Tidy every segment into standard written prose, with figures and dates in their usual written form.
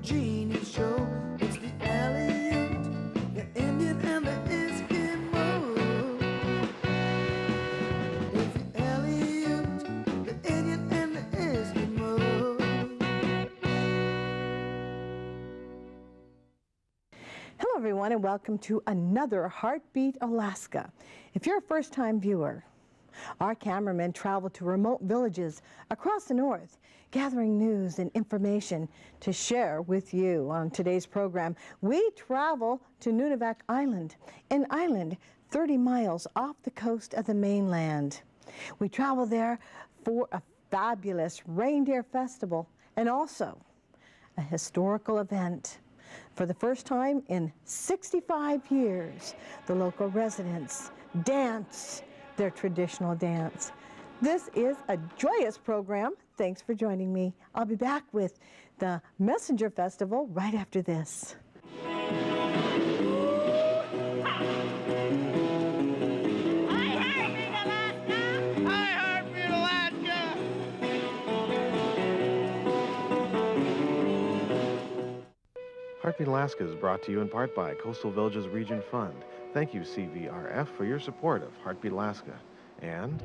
genius show. It's the Aleut, the Indian and the Eskimo. It's the Aleut, the Indian and the Eskimo. Hello everyone and welcome to another Heartbeat Alaska. If you're a first-time viewer, our cameramen travel to remote villages across the north, gathering news and information to share with you. On today's program, we travel to Nunivak Island, an island 30 miles off the coast of the mainland. We travel there for a fabulous reindeer festival and also a historical event. For the first time in 65 years, the local residents dance their traditional dance. This is a joyous program. Thanks for joining me. I'll be back with the Messenger Festival right after this. Heartbeat Alaska is brought to you in part by Coastal Villages Region Fund. Thank you, CVRF, for your support of Heartbeat Alaska. And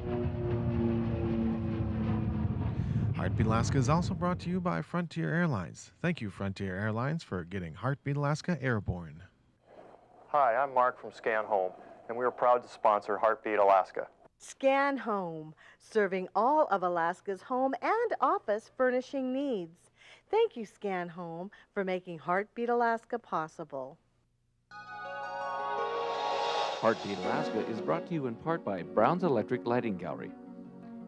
Heartbeat Alaska is also brought to you by Frontier Airlines. Thank you, Frontier Airlines, for getting Heartbeat Alaska airborne. Hi, I'm Mark from Scan Home, and we are proud to sponsor Heartbeat Alaska. Scan Home, serving all of Alaska's home and office furnishing needs. Thank you, Scan Home, for making Heartbeat Alaska possible. Heartbeat Alaska is brought to you in part by Brown's Electric Lighting Gallery.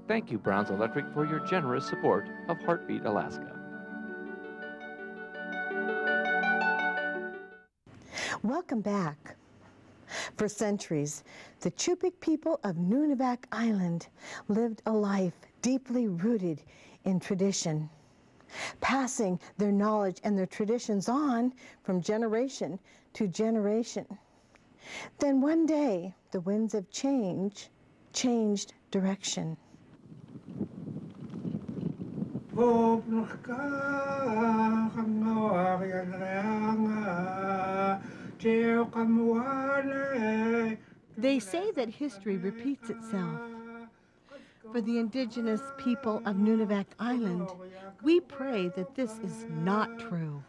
Thank you, Brown's Electric, for your generous support of Heartbeat Alaska. Welcome back. For centuries, the Cupik people of Nunivak Island lived a life deeply rooted in tradition, passing their knowledge and their traditions on from generation to generation. Then one day, the winds of change changed direction. They say that history repeats itself. For the indigenous people of Nunivak Island, we pray that this is not true.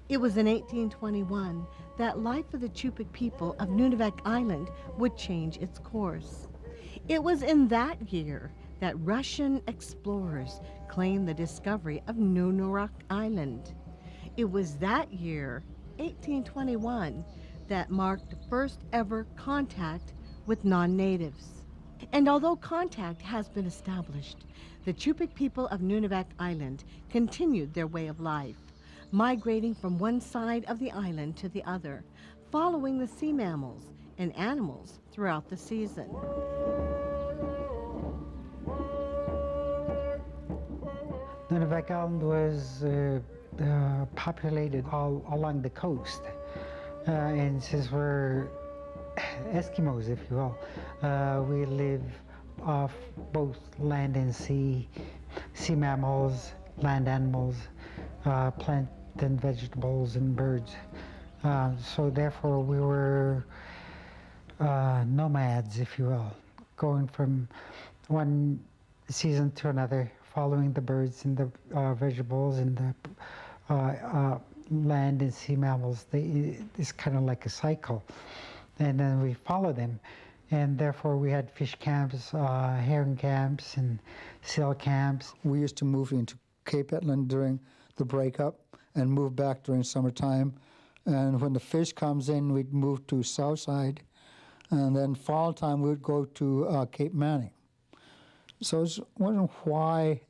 It was in 1821 that life of the Cupik people of Nunivak Island would change its course. It was in that year that Russian explorers claimed the discovery of Nunivak Island. It was that year, 1821, that marked the first ever contact with non-natives. And although contact has been established, the Cupik people of Nunivak Island continued their way of life, migrating from one side of the island to the other, following the sea mammals and animals throughout the season. Nunivak Island was populated all along the coast, and since we're Eskimos, if you will, we live off both land and sea mammals, land animals, plant and vegetables and birds. So therefore we were nomads, if you will, going from one season to another, following the birds and the vegetables and the land and sea mammals. It's kind of like a cycle. And then we follow them. And therefore we had fish camps, herring camps, and seal camps. We used to move into Cape Etland during the breakup and move back during summertime. And when the fish comes in, we'd move to Southside. And then fall time, we would go to Cape Manning. So I was wondering why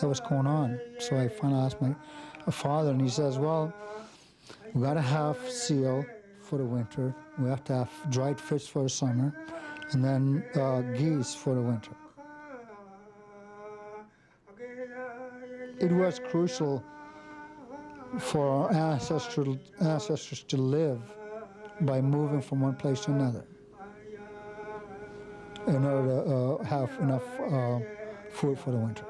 that was going on. So I finally asked my father, and he says, well, We got to have seal for the winter. We have to have dried fish for the summer, and then geese for the winter. It was crucial for our ancestors to live by moving from one place to another in order to have enough food for the winter.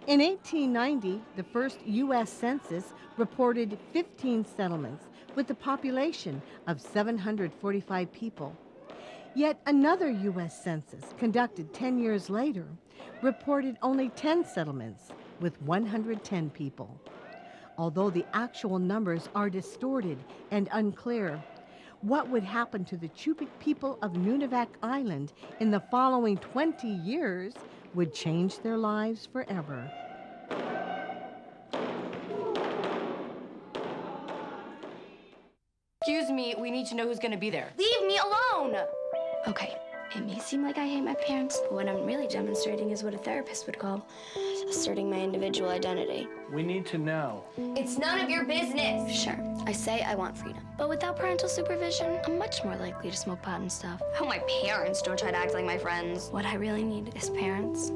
In 1890, the first U.S. Census reported 15 settlements with a population of 745 people. Yet another U.S. Census, conducted 10 years later, reported only 10 settlements with 110 people. Although the actual numbers are distorted and unclear, what would happen to the Cupik people of Nunivak Island in the following 20 years would change their lives forever. Excuse me, we need to know who's gonna be there. Leave me alone! Okay, it may seem like I hate my parents, but what I'm really demonstrating is what a therapist would call asserting my individual identity. We need to know. It's none of your business! Sure, I say I want freedom. But without parental supervision, I'm much more likely to smoke pot and stuff. Oh, my parents, don't try to act like my friends. What I really need is parents.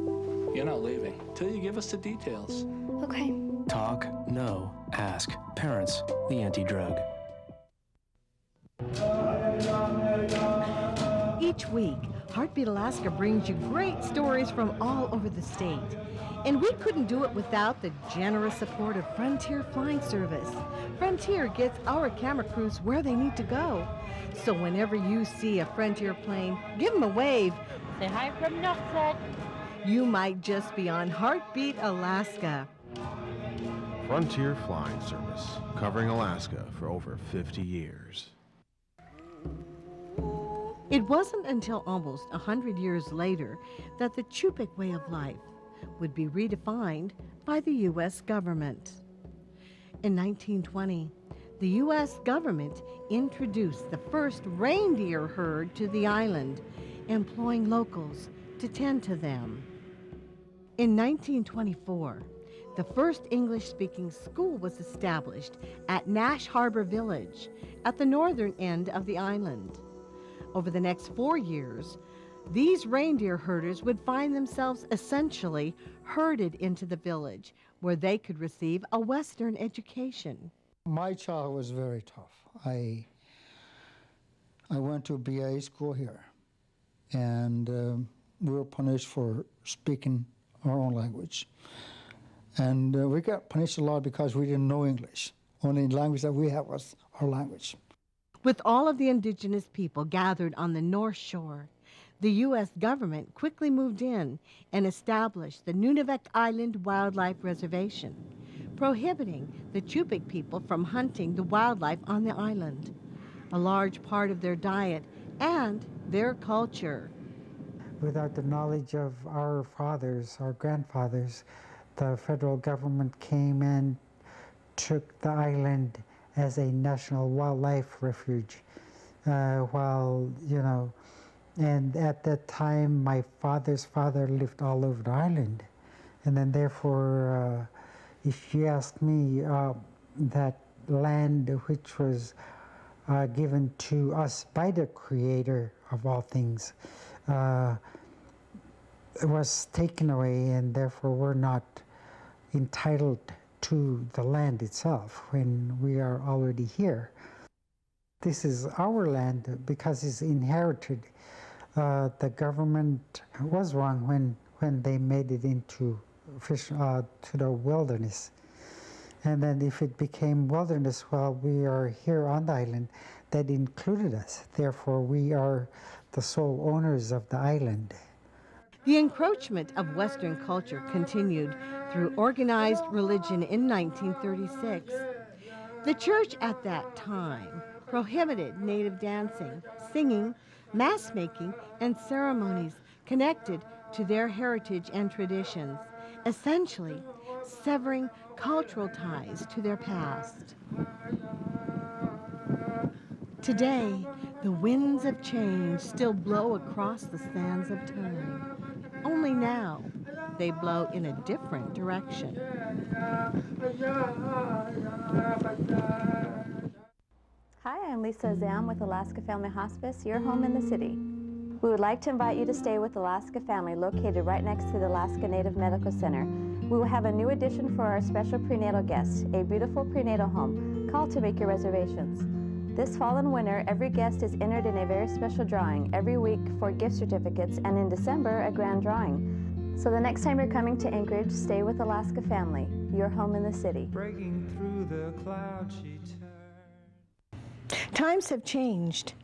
You're not leaving till you give us the details. Okay. Talk, no, ask. Parents, the anti-drug. Each week, Heartbeat Alaska brings you great stories from all over the state. And we couldn't do it without the generous support of Frontier Flying Service. Frontier gets our camera crews where they need to go. So whenever you see a Frontier plane, give them a wave. Say hi from Northside. You might just be on Heartbeat Alaska. Frontier Flying Service, covering Alaska for over 50 years. It wasn't until almost 100 years later that the Cupik way of life would be redefined by the U.S. government. In 1920, the U.S. government introduced the first reindeer herd to the island, employing locals to tend to them. In 1924, the first English-speaking school was established at Nash Harbor Village at the northern end of the island. Over the next 4 years, these reindeer herders would find themselves essentially herded into the village where they could receive a Western education. My childhood was very tough. I went to BA school here, and we were punished for speaking our own language. And we got punished a lot because we didn't know English. Only language that we had was our language. With all of the indigenous people gathered on the North Shore, the U.S. government quickly moved in and established the Nunivak Island Wildlife Reservation, prohibiting the Cupik people from hunting the wildlife on the island, a large part of their diet and their culture. Without the knowledge of our fathers, our grandfathers, the federal government came and took the island as a national wildlife refuge. And at that time, my father's father lived all over the island. And then therefore, if you ask me, that land which was given to us by the Creator of all things was taken away, and therefore we're not entitled to the land itself when we are already here. This is our land because it's inherited. The government was wrong when they made it into to the wilderness. And then if it became wilderness while we are here on the island, that included us. Therefore, we are the sole owners of the island. The encroachment of Western culture continued through organized religion in 1936. The church at that time prohibited native dancing, singing, mask making, and ceremonies connected to their heritage and traditions, essentially severing cultural ties to their past. Today, the winds of change still blow across the sands of time. Only now, they blow in a different direction. Hi, I'm Lisa Zam with Alaska Family Hospice, your home in the city. We would like to invite you to stay with Alaska Family, located right next to the Alaska Native Medical Center. We will have a new addition for our special prenatal guests, a beautiful prenatal home. Call to make your reservations. This fall and winter, every guest is entered in a very special drawing every week for gift certificates, and in December, a grand drawing. So the next time you're coming to Anchorage, stay with Alaska Family, your home in the city. Breaking through the clouds, she turned. Times have changed.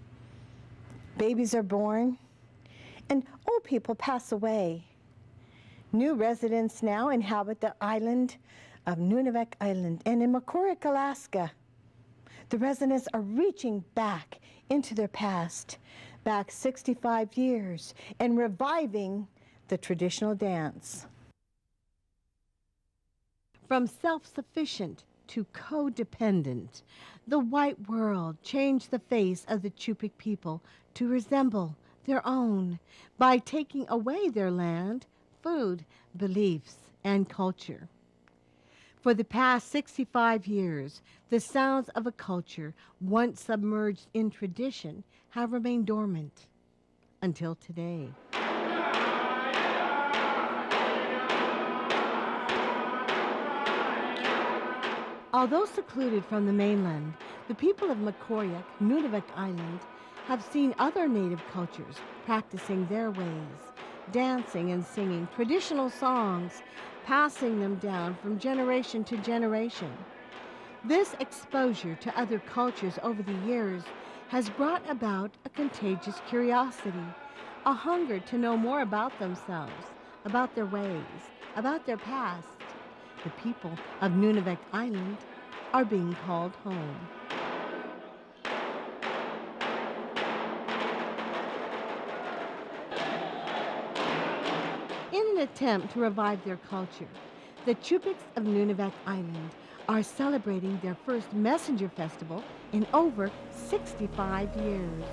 Babies are born, and old people pass away. New residents now inhabit the island of Nunivak Island, and in Mekoryuk, Alaska, the residents are reaching back into their past, back 65 years, and reviving the traditional dance. From self-sufficient to codependent, the white world changed the face of the Cupik people to resemble their own by taking away their land, food, beliefs, and culture. For the past 65 years, the sounds of a culture once submerged in tradition have remained dormant until today. Although secluded from the mainland, the people of Mekoryuk, Nunivak Island, have seen other native cultures practicing their ways, dancing and singing traditional songs, passing them down from generation to generation. This exposure to other cultures over the years has brought about a contagious curiosity, a hunger to know more about themselves, about their ways, about their past. The people of Nunivak Island are being called home. In an attempt to revive their culture, the Cupiks of Nunivak Island are celebrating their first Messenger Festival in over 65 years.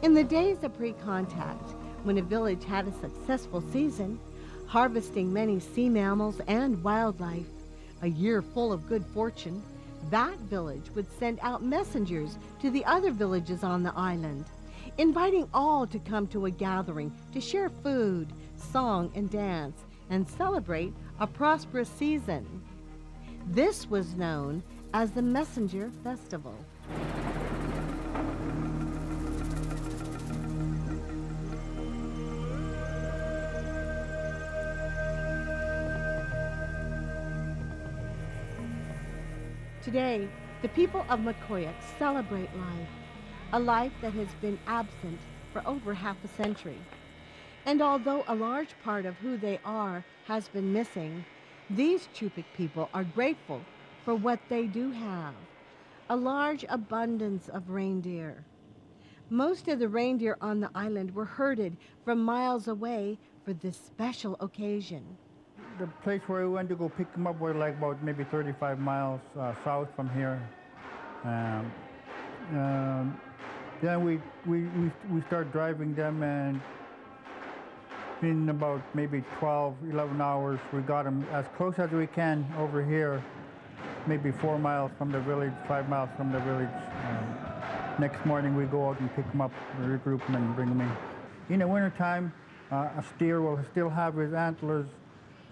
In the days of pre-contact, when a village had a successful season, harvesting many sea mammals and wildlife, a year full of good fortune, that village would send out messengers to the other villages on the island, inviting all to come to a gathering to share food, song, and dance, and celebrate a prosperous season. This was known as the Messenger Festival. Today, the people of Mekoryuk celebrate life, a life that has been absent for over half a century. And although a large part of who they are has been missing, these Cupik people are grateful for what they do have, a large abundance of reindeer. Most of the reindeer on the island were herded from miles away for this special occasion. The place where we went to go pick them up was like about maybe 35 miles south from here. Then we start driving them, and in about maybe 12, 11 hours, we got them as close as we can over here, maybe 4 miles from the village, 5 miles from the village. Next morning we go out and pick them up, regroup them, and bring them in. In the wintertime, a steer will still have his antlers,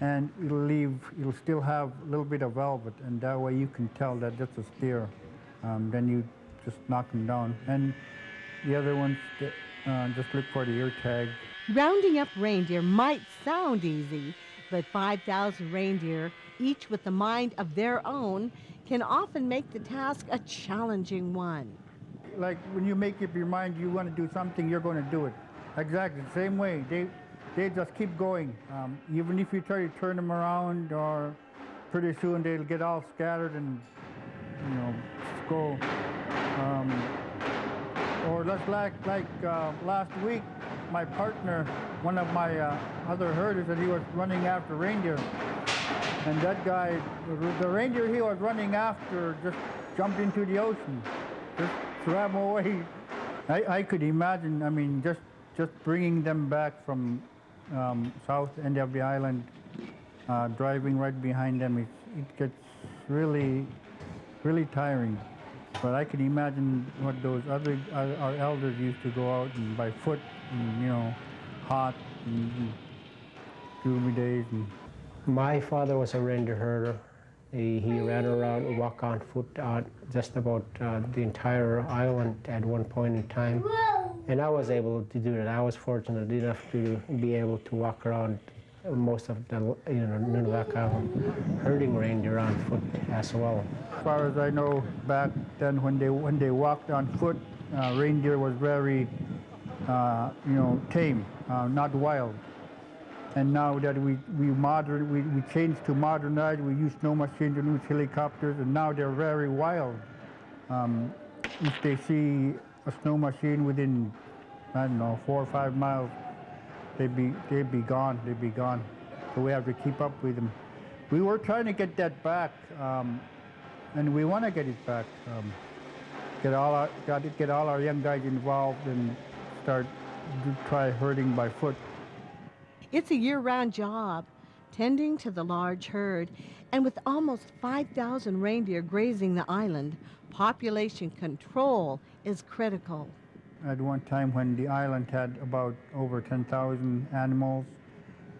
and it'll still have a little bit of velvet, and that way you can tell that that's a steer. Then you just knock them down. And the other ones, just look for the ear tag. Rounding up reindeer might sound easy, but 5,000 reindeer, each with a mind of their own, can often make the task a challenging one. like when you make up your mind you want to do something, you're going to do it. Exactly the same way. They just keep going. Even if you try to turn them around, or pretty soon they'll get all scattered and, you know, go. Or just like last week, my partner, one of my other herders, and he was running after reindeer. And that guy, the reindeer he was running after, just jumped into the ocean, just swam away. I could imagine, I mean, just bringing them back from south end of the island, driving right behind them, it gets really, really tiring. But I can imagine what those our elders used to go out and by foot, and, you know, hot and gloomy days. My father was a reindeer herder. He ran around and walked on foot just about the entire island at one point in time. And I was able to do that. I was fortunate enough to be able to walk around most of the Nunivak Island herding reindeer on foot as well. As far as I know, back then when they walked on foot, reindeer was very tame, not wild. And now that we changed to modernized, we use snow machines and use helicopters, and now they're very wild. If they see a snow machine within, I don't know, 4 or 5 miles, they'd be gone. They'd be gone. So we have to keep up with them. We were trying to get that back, and we want to get it back. Get all our young guys involved and try herding by foot. It's a year-round job, tending to the large herd, and with almost 5,000 reindeer grazing the island, population control is critical. At one time when the island had about over 10,000 animals,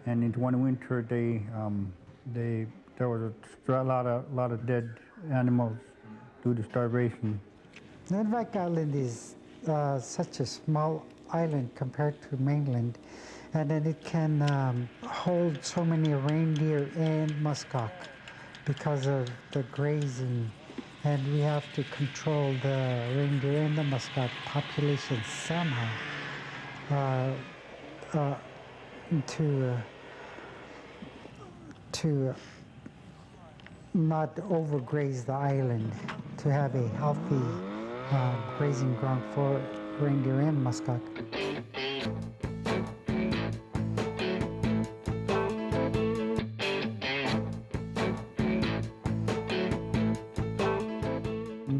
and in one winter there was a lot of dead animals due to starvation. Nunivak Island is such a small island compared to mainland, and then it can hold so many reindeer and muskox because of the grazing, and we have to control the reindeer and the muskox population somehow to not overgraze the island, to have a healthy grazing ground for reindeer and muskox.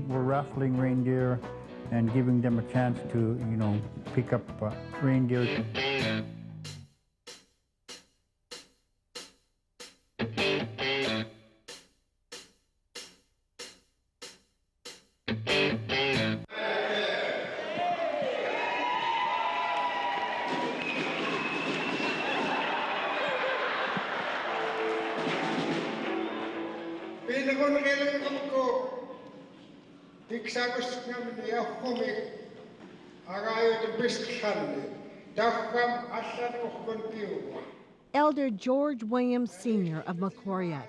We're raffling reindeer and giving them a chance to, pick up reindeer. Elder George Williams Sr. of Mekoryuk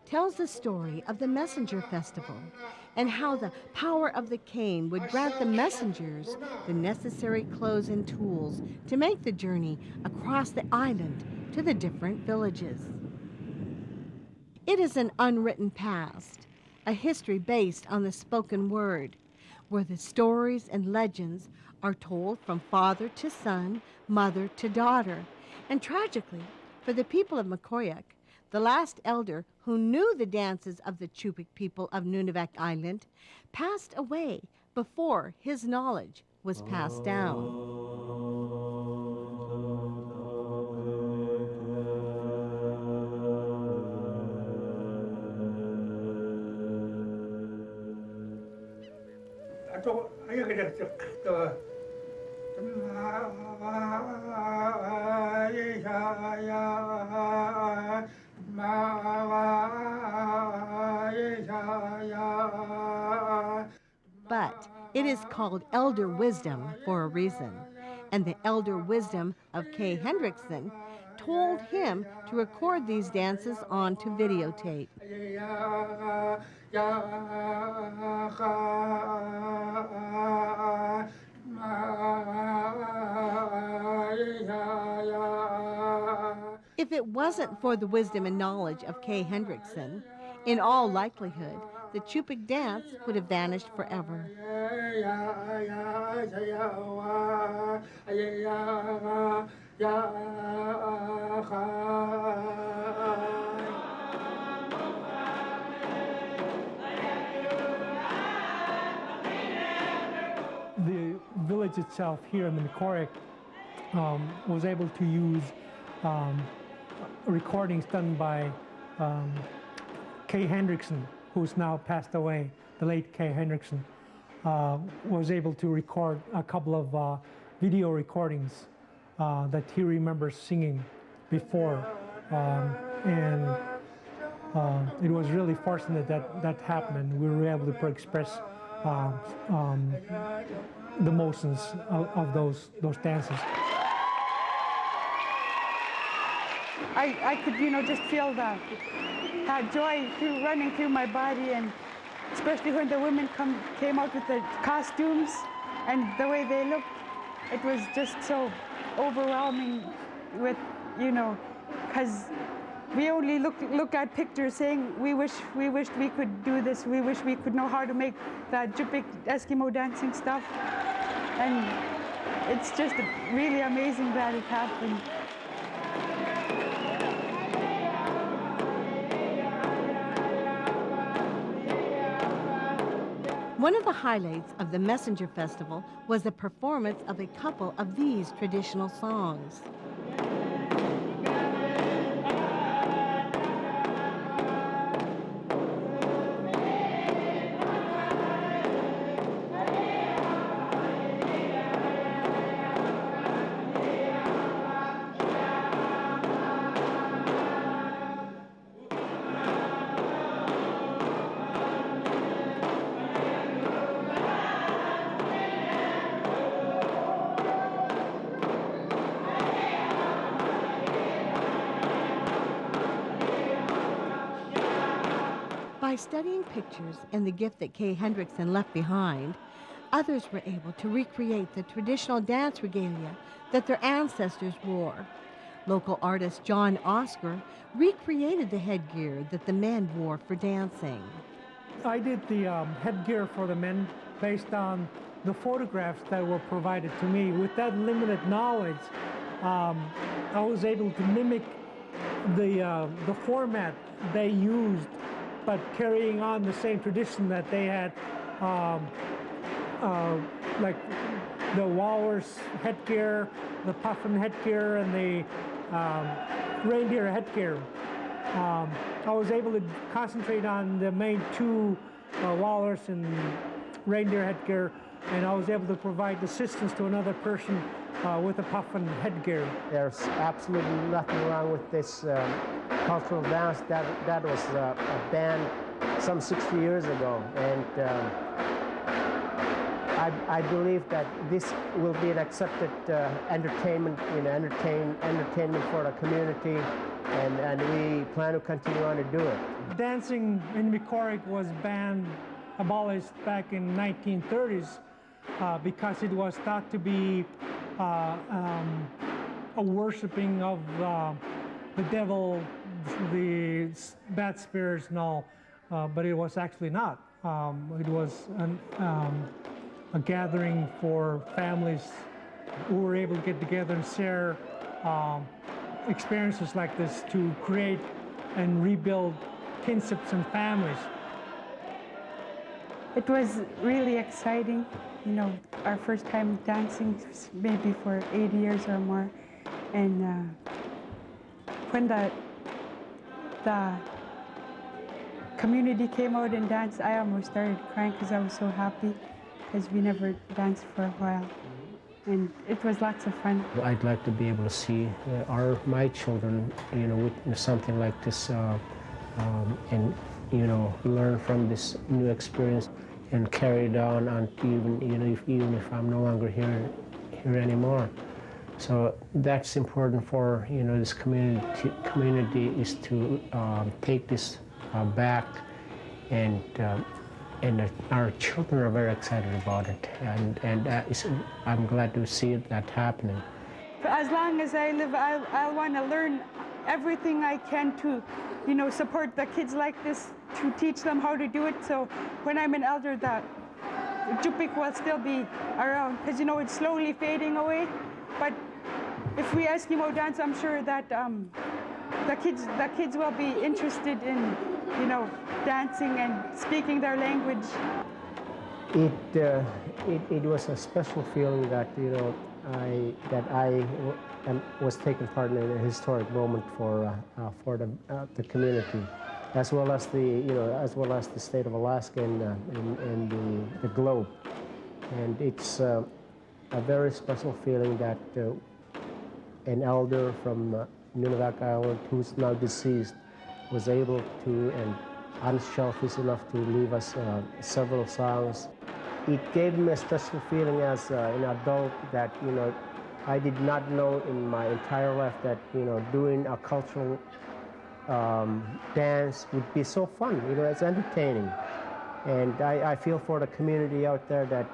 tells the story of the Messenger Festival and how the power of the cane would grant the messengers the necessary clothes and tools to make the journey across the island to the different villages. It is an unwritten past, a history based on the spoken word, where the stories and legends are told from father to son, mother to daughter. And tragically, for the people of Mekoryuk, the last elder who knew the dances of the Cupik people of Nunivak Island passed away before his knowledge was passed down. But it is called elder wisdom for a reason, and the elder wisdom of K. Hendrickson told him to record these dances onto videotape. If it wasn't for the wisdom and knowledge of Kay Hendrickson, in all likelihood, the Cupik dance would have vanished forever. The village itself here in the Mekoryuk was able to use recordings done by Kay Hendrickson, who's now passed away, the late Kay Hendrickson, was able to record a couple of video recordings that he remembers singing before. And it was really fortunate that that happened, and we were able to express the motions of those dances. I could, just feel that joy running through my body, and especially when the women came out with the costumes and the way they looked, it was just so overwhelming with, because we only look at pictures saying we wished we could do this, we wish we could know how to make that Cupik Eskimo dancing stuff, and it's just really amazing that it happened. One of the highlights of the Messenger Festival was the performance of a couple of these traditional songs. By studying pictures and the gift that Kay Hendrickson left behind, others were able to recreate the traditional dance regalia that their ancestors wore. Local artist John Oscar recreated the headgear that the men wore for dancing. I did the headgear for the men based on the photographs that were provided to me. With that limited knowledge, I was able to mimic the format they used, but carrying on the same tradition that they had, like the walrus headgear, the puffin headgear, and the reindeer headgear. I was able to concentrate on the main two, walrus and reindeer headgear, and I was able to provide assistance to another person with a puffin headgear. There's absolutely nothing wrong with this cultural dance. That was a band some 60 years ago, and I believe that this will be an accepted entertainment, entertainment for the community, and we plan to continue on to do it. Dancing in Mekoryuk was abolished back in 1930s because it was thought to be a worshiping of the devil, the bad spirits and all, but it was actually not. It was a gathering for families who were able to get together and share experiences like this to create and rebuild kinships and families. It was really exciting, our first time dancing, maybe for 8 years or more, and when the community came out and danced, I almost started crying because I was so happy, because we never danced for a while, and it was lots of fun. I'd like to be able to see my children, witness something like this, and learn from this new experience and carry it on even if I'm no longer here anymore. So that's important for this community is to take this back, and our children are very excited about it, and I'm glad to see that happening. As long as I live, I'll want to learn everything I can to, support the kids like this, to teach them how to do it. So when I'm an elder, that Cupik will still be around, because it's slowly fading away. But if we Eskimo dance, I'm sure that the kids will be interested in, dancing and speaking their language. It was a special feeling that I was taking part in a historic moment for the community, as well as the state of Alaska and the globe. And it's a very special feeling that an elder from Nunivak Island, who's now deceased, was able to and unselfish enough to leave us several songs. It gave me a special feeling as an adult that I did not know in my entire life that doing a cultural dance would be so fun. It's entertaining, and I feel for the community out there that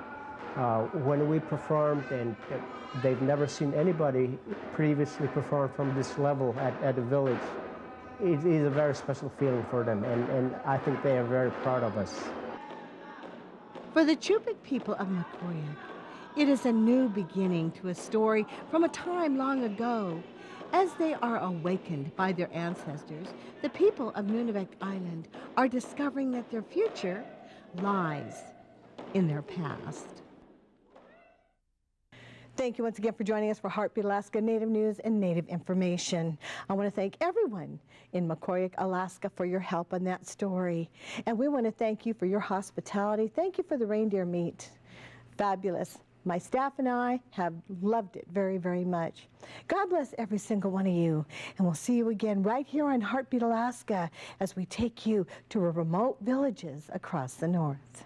when we performed, and they've never seen anybody previously perform from this level at the village. It is a very special feeling for them, and I think they are very proud of us. For the Cupik people of Mekoryuk, it is a new beginning to a story from a time long ago. As they are awakened by their ancestors, the people of Nunivak Island are discovering that their future lies in their past. Thank you once again for joining us for Heartbeat Alaska Native News and Native Information. I want to thank everyone in Mekoryuk, Alaska for your help on that story. And we want to thank you for your hospitality. Thank you for the reindeer meat. Fabulous. My staff and I have loved it very, very much. God bless every single one of you. And we'll see you again right here on Heartbeat Alaska as we take you to remote villages across the north.